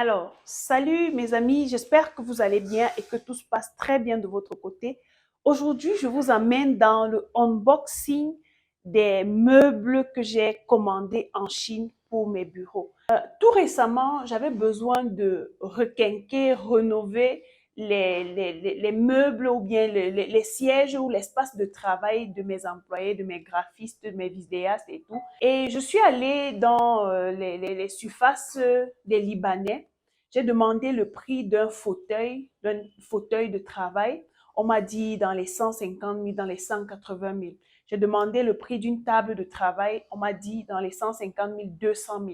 Alors, salut mes amis, j'espère que vous allez bien et que tout se passe très bien de votre côté. Aujourd'hui, je vous amène dans le unboxing des meubles que j'ai commandés en Chine pour mes bureaux. Tout récemment, j'avais besoin de requinquer, rénover les meubles ou bien les sièges ou l'espace de travail de mes employés, de mes graphistes, de mes vidéastes et tout. Et je suis allée dans les surfaces des Libanais. J'ai demandé le prix d'un fauteuil de travail. On m'a dit dans les 150 000, dans les 180 000. J'ai demandé le prix d'une table de travail. On m'a dit dans les 150 000, 200 000.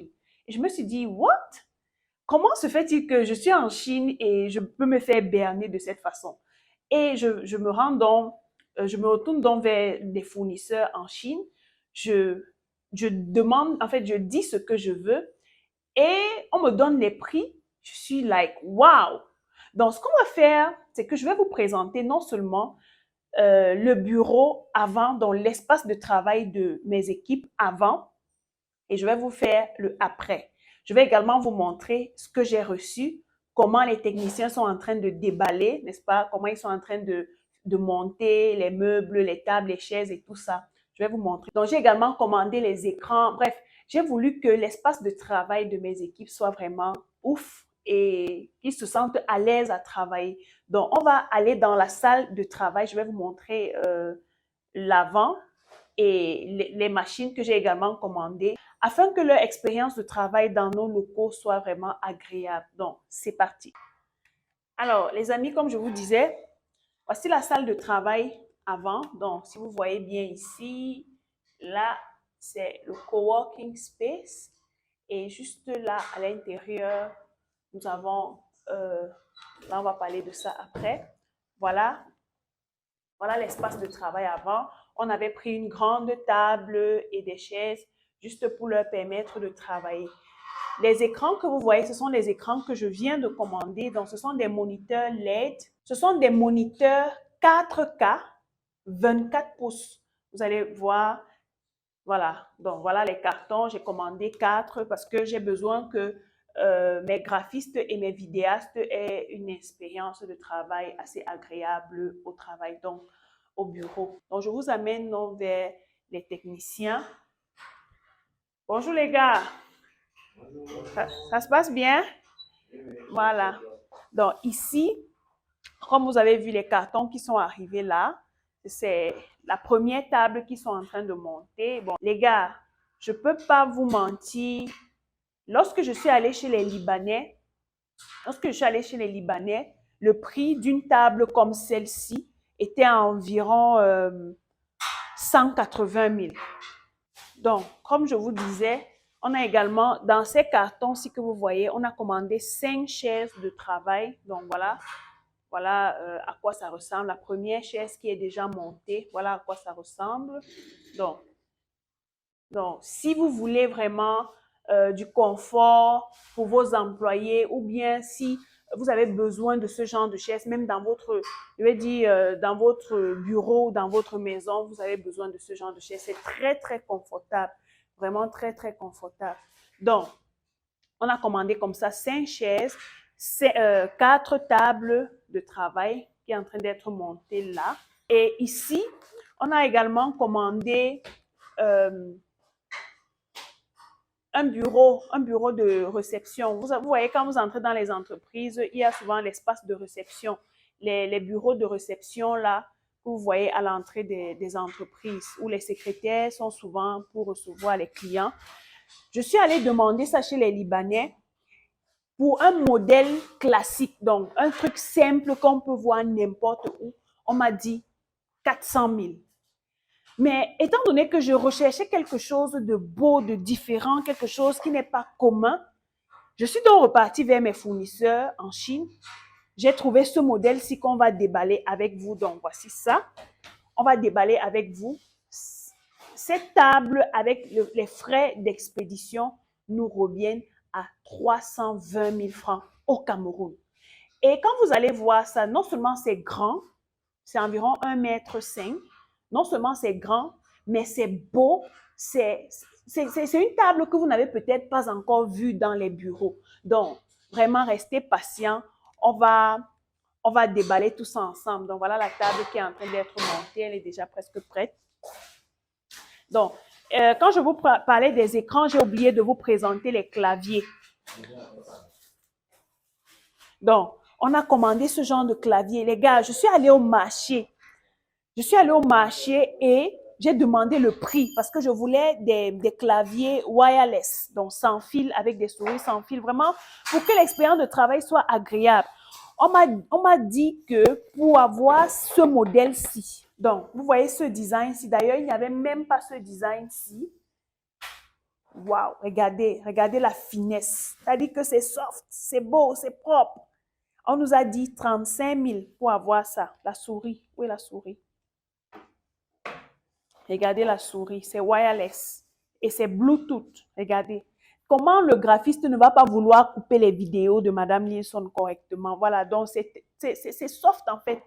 Et je me suis dit, what? Comment se fait-il que je suis en Chine et je peux me faire berner de cette façon? Et je me retourne donc vers des fournisseurs en Chine. Je, je demande, en fait, je dis ce que je veux et on me donne les prix. Je suis like, wow! Donc, ce qu'on va faire, c'est que je vais vous présenter non seulement le bureau avant, donc l'espace de travail de mes équipes avant, et je vais vous faire le après. Je vais également vous montrer ce que j'ai reçu, comment les techniciens sont en train de déballer, n'est-ce pas? Comment ils sont en train de monter les meubles, les tables, les chaises et tout ça. Je vais vous montrer. Donc, j'ai également commandé les écrans. Bref, j'ai voulu que l'espace de travail de mes équipes soit vraiment ouf et qu'ils se sentent à l'aise à travailler. Donc, on va aller dans la salle de travail. Je vais vous montrer l'avant et les machines que j'ai également commandées afin que leur expérience de travail dans nos locaux soit vraiment agréable. Donc, c'est parti. Alors, les amis, comme je vous disais, voici la salle de travail avant. Donc, si vous voyez bien ici, là, c'est le coworking space. Et juste là, à l'intérieur, nous avons, là, on va parler de ça après. Voilà, voilà l'espace de travail avant. On avait pris une grande table et des chaises juste pour leur permettre de travailler. Les écrans que vous voyez, ce sont les écrans que je viens de commander. Donc, ce sont des moniteurs LED. Ce sont des moniteurs 4K, 24 pouces. Vous allez voir, voilà. Donc, voilà les cartons. J'ai commandé 4 parce que j'ai besoin que mes graphistes et mes vidéastes aient une expérience de travail assez agréable au travail, donc au bureau. Donc, je vous amène donc vers les techniciens. Bonjour les gars. Ça se passe bien? Voilà. Donc ici, comme vous avez vu les cartons qui sont arrivés là, c'est la première table qu'ils sont en train de monter. Bon, les gars, je ne peux pas vous mentir. Lorsque je suis allée chez les Libanais, le prix d'une table comme celle-ci était à environ 180 000. Donc, comme je vous disais, on a également, dans ces cartons-ci que vous voyez, on a commandé 5 chaises de travail. Donc, voilà à quoi ça ressemble. La première chaise qui est déjà montée, voilà à quoi ça ressemble. Donc si vous voulez vraiment du confort pour vos employés ou bien si vous avez besoin de ce genre de chaise, même dans votre, je vais dire, dans votre bureau, dans votre maison, vous avez besoin de ce genre de chaise. C'est très, très confortable. Vraiment très, très confortable. Donc, on a commandé comme ça 5 chaises, 4 tables de travail qui est en train d'être montées là. Et ici, on a également commandé un bureau de réception. Vous voyez, quand vous entrez dans les entreprises, il y a souvent l'espace de réception. Les bureaux de réception, là, que vous voyez à l'entrée des entreprises, où les secrétaires sont souvent pour recevoir les clients. Je suis allée demander ça chez les Libanais pour un modèle classique, donc un truc simple qu'on peut voir n'importe où. On m'a dit 400 000. Mais étant donné que je recherchais quelque chose de beau, de différent, quelque chose qui n'est pas commun, je suis donc repartie vers mes fournisseurs en Chine. J'ai trouvé ce modèle-ci qu'on va déballer avec vous. Donc, voici ça. On va déballer avec vous. Cette table, avec les frais d'expédition, nous reviennent à 320 000 francs au Cameroun. Et quand vous allez voir ça, non seulement c'est grand, c'est environ 1,5 m. Non seulement c'est grand, mais c'est beau. C'est une table que vous n'avez peut-être pas encore vue dans les bureaux. Donc, vraiment rester patient. On va déballer tout ça ensemble. Donc, voilà la table qui est en train d'être montée. Elle est déjà presque prête. Donc, quand je vous parlais des écrans, j'ai oublié de vous présenter les claviers. Donc, on a commandé ce genre de clavier. Les gars, je suis allée au marché. Je suis allée au marché et j'ai demandé le prix parce que je voulais des claviers wireless, donc sans fil, avec des souris sans fil, vraiment pour que l'expérience de travail soit agréable. On m'a dit que pour avoir ce modèle-ci, donc vous voyez ce design-ci, d'ailleurs il n'y avait même pas ce design-ci. Waouh, regardez la finesse. C'est-à-dire que c'est soft, c'est beau, c'est propre. On nous a dit 35 000 pour avoir ça. La souris, où est la souris? Regardez la souris, c'est wireless et c'est Bluetooth. Regardez. Comment le graphiste ne va pas vouloir couper les vidéos de Madame Nilsson correctement? Voilà, donc c'est soft en fait.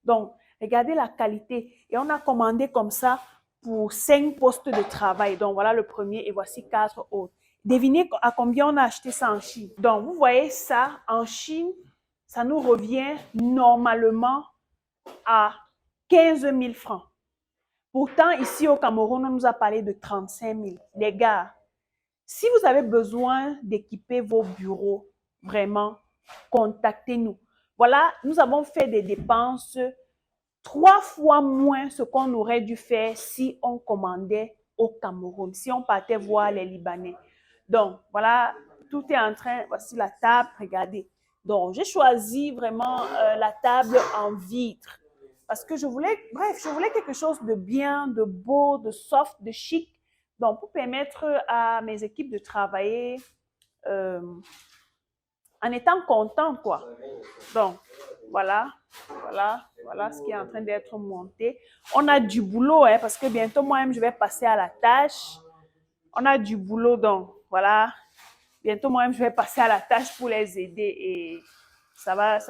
Donc, regardez la qualité. Et on a commandé comme ça pour 5 postes de travail. Donc, voilà le premier et voici 4 autres. Devinez à combien on a acheté ça en Chine. Donc, vous voyez ça, en Chine, ça nous revient normalement à 15 000 francs. Pourtant, ici au Cameroun, on nous a parlé de 35 000. Les gars, si vous avez besoin d'équiper vos bureaux, vraiment, contactez-nous. Voilà, nous avons fait des dépenses 3 fois moins ce qu'on aurait dû faire si on commandait au Cameroun, si on partait voir les Libanais. Donc, voilà, tout est en train, voici la table, regardez. Donc, j'ai choisi vraiment la table en vitre parce que je voulais, bref, je voulais quelque chose de bien, de beau, de soft, de chic. Donc, pour permettre à mes équipes de travailler euh, en étant contentes, quoi. Donc, voilà ce qui est en train d'être monté. On a du boulot, hein, parce que bientôt, moi-même, je vais passer à la tâche. On a du boulot, donc, voilà. Bientôt, moi-même, je vais passer à la tâche pour les aider et ça va.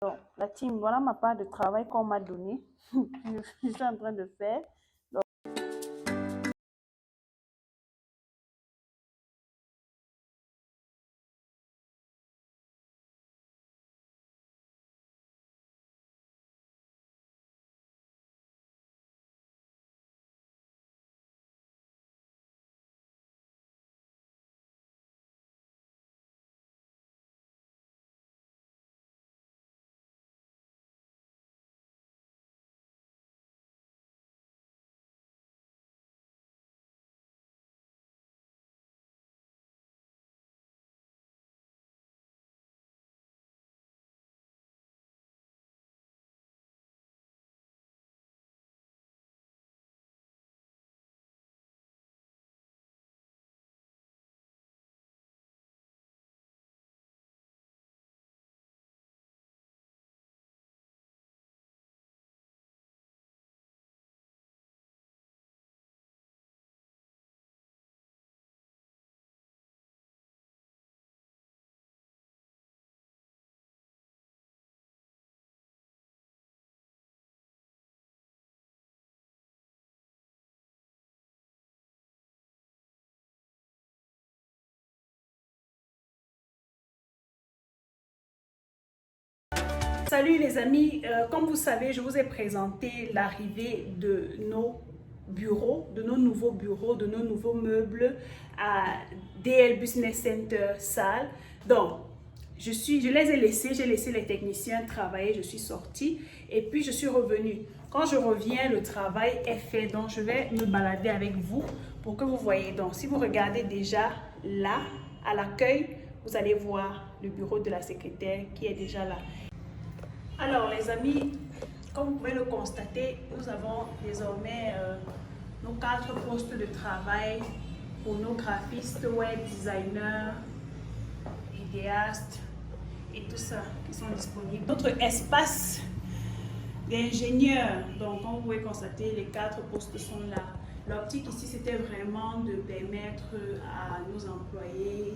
Donc, la team, voilà ma part de travail qu'on m'a donnée. Je suis en train de faire. Salut les amis, comme vous savez, je vous ai présenté l'arrivée de nos bureaux, de nos nouveaux bureaux, de nos nouveaux meubles à DL Business Center Salle. Donc, je les ai laissés, j'ai laissé les techniciens travailler, je suis sortie et puis je suis revenue. Quand je reviens, le travail est fait, donc je vais me balader avec vous pour que vous voyez. Donc, si vous regardez déjà là, à l'accueil, vous allez voir le bureau de la secrétaire qui est déjà là. Alors les amis, comme vous pouvez le constater, nous avons désormais nos 4 postes de travail pour nos graphistes, web designers, idéastes et tout ça qui sont disponibles. Notre espace d'ingénieurs, donc comme vous pouvez constater, les 4 postes sont là. L'optique ici, c'était vraiment de permettre à nos employés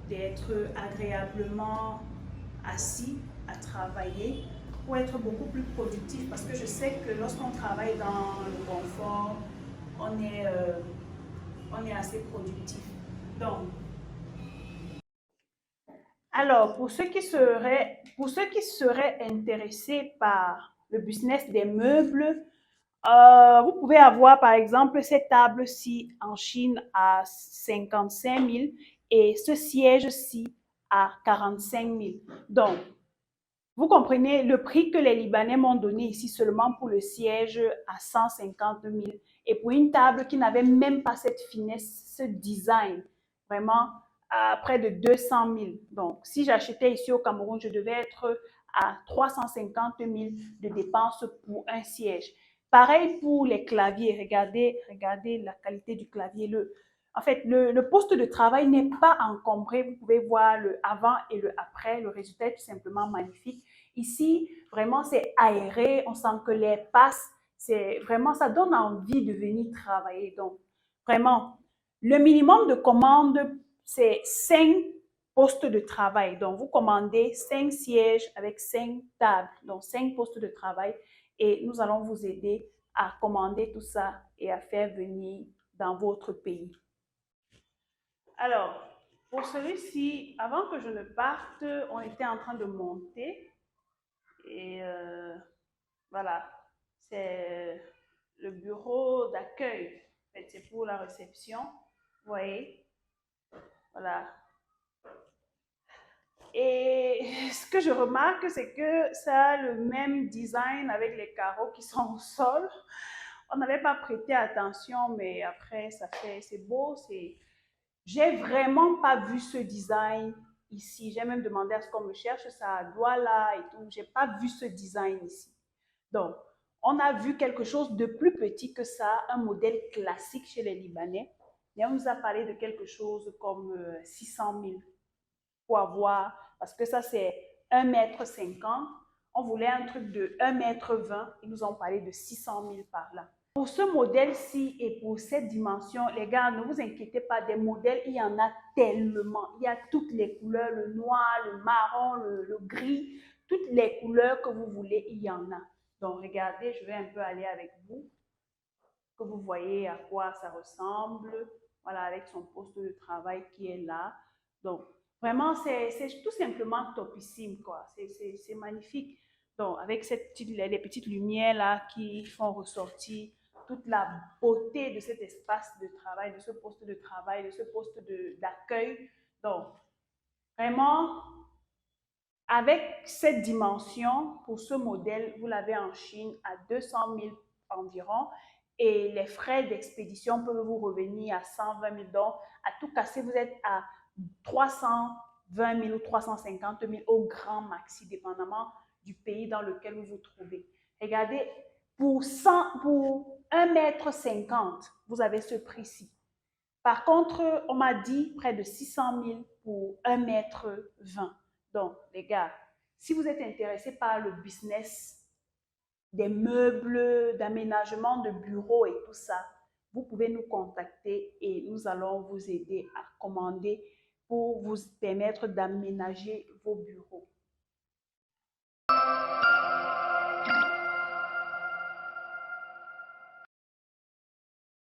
d'être agréablement assis à travailler pour être beaucoup plus productif parce que je sais que lorsqu'on travaille dans le confort, on est assez productif. Donc, alors, pour ceux qui seraient intéressés par le business des meubles, vous pouvez avoir par exemple cette table-ci en Chine à 55 000 et ce siège-ci à 45 000. Donc, vous comprenez le prix que les Libanais m'ont donné ici seulement pour le siège à 150 000 et pour une table qui n'avait même pas cette finesse, ce design, vraiment à près de 200 000. Donc, si j'achetais ici au Cameroun, je devais être à 350 000 de dépenses pour un siège. Pareil pour les claviers. Regardez la qualité du clavier. En fait, le poste de travail n'est pas encombré. Vous pouvez voir le avant et le après. Le résultat est tout simplement magnifique. Ici, vraiment, c'est aéré. On sent que l'air passe. C'est vraiment, ça donne envie de venir travailler. Donc, vraiment, le minimum de commandes, c'est 5 postes de travail. Donc, vous commandez 5 sièges avec 5 tables. Donc, 5 postes de travail. Et nous allons vous aider à commander tout ça et à faire venir dans votre pays. Alors, pour celui-ci, avant que je ne parte, on était en train de monter. Et voilà, c'est le bureau d'accueil. En fait, c'est pour la réception. Vous voyez, voilà. Et ce que je remarque, c'est que ça a le même design avec les carreaux qui sont au sol. On n'avait pas prêté attention, mais après, c'est beau. J'ai vraiment pas vu ce design ici. J'ai même demandé à ce qu'on me cherche ça à Douala et tout. J'ai pas vu ce design ici. Donc, on a vu quelque chose de plus petit que ça, un modèle classique chez les Libanais. Et on nous a parlé de quelque chose comme 600 000 pour avoir, parce que ça c'est 1,50 m. On voulait un truc de 1,20 m. Ils nous ont parlé de 600 000 par là. Pour ce modèle-ci et pour cette dimension, les gars, ne vous inquiétez pas, des modèles, il y en a tellement. Il y a toutes les couleurs, le noir, le marron, le gris, toutes les couleurs que vous voulez, il y en a. Donc, regardez, je vais un peu aller avec vous, que vous voyez à quoi ça ressemble. Voilà, avec son poste de travail qui est là. Donc, vraiment, c'est tout simplement topissime, quoi. C'est magnifique. Donc, avec les petites lumières là qui font ressortir toute la beauté de cet espace de travail, de ce poste de travail, de ce poste d'accueil. Donc, vraiment, avec cette dimension, pour ce modèle, vous l'avez en Chine à 200 000 environ et les frais d'expédition peuvent vous revenir à 120 000. Donc, à tout casser, vous êtes à 320 000 ou 350 000 au grand maxi, dépendamment du pays dans lequel vous vous trouvez. Regardez, pour 1,50 m, vous avez ce prix-ci. Par contre, on m'a dit près de 600 000 pour 1,20 m. Donc, les gars, si vous êtes intéressé par le business des meubles, d'aménagement de bureaux et tout ça, vous pouvez nous contacter et nous allons vous aider à commander pour vous permettre d'aménager vos bureaux.